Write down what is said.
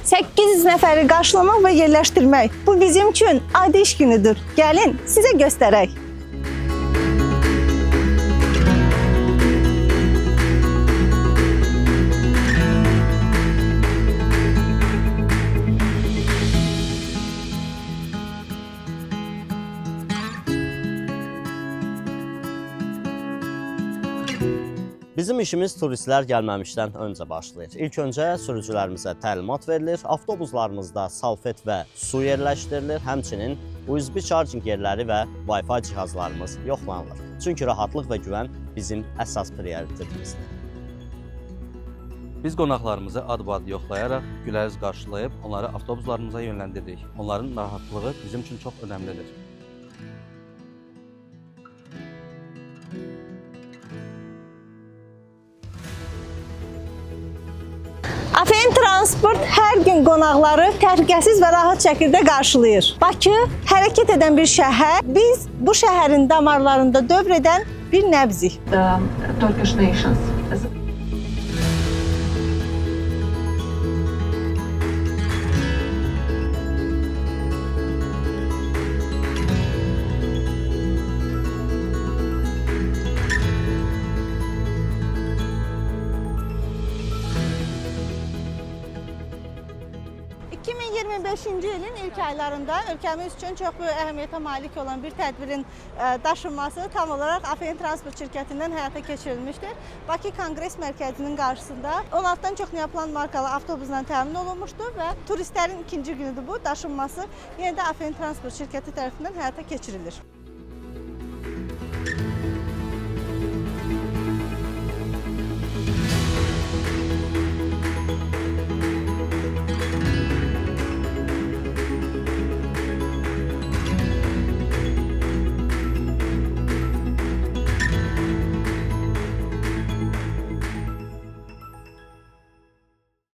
800 nəfəri qarşılamaq və yerləşdirmək. Bu bizim üçün adi iş günüdür. Gəlin, sizə göstərək. Bizim işimiz turistlər gəlməmişdən öncə başlayır. İlk öncə sürücülərimizə təlimat verilir, avtobuslarımızda salfet və su yerləşdirilir, həmçinin USB charging yerləri və Wi-Fi cihazlarımız yoxlanılır. Çünki rahatlıq və güvən bizim əsas prioritetimizdir. Biz qonaqlarımızı ad-bad yoxlayaraq, güləriz qarşılayıb, onları avtobuslarımıza yönləndiririk. Onların rahatlığı bizim üçün çox önəmlidir. AFN Transport hər gün qonaqları təhlükəsiz və rahat şəkildə qarşılayır. Bakı hərəkət edən bir şəhər, biz bu şəhərin damarlarında dövr edən bir nəbzik. Turkish nations. ilin ilk aylarında ölkəmiz üçün çox böyük əhəmiyyətə malik olan bir tədbirin daşınması tam olaraq AFN Transport şirkətindən həyata keçirilmişdir. Bakı Konqres Mərkəzinin qarşısında 16-dan çox Neaplan markalı avtobusla təmin olunmuşdur və turistlərin ikinci günüdür bu daşınması yenə də AFN Transport şirkəti tərəfindən həyata keçirilir.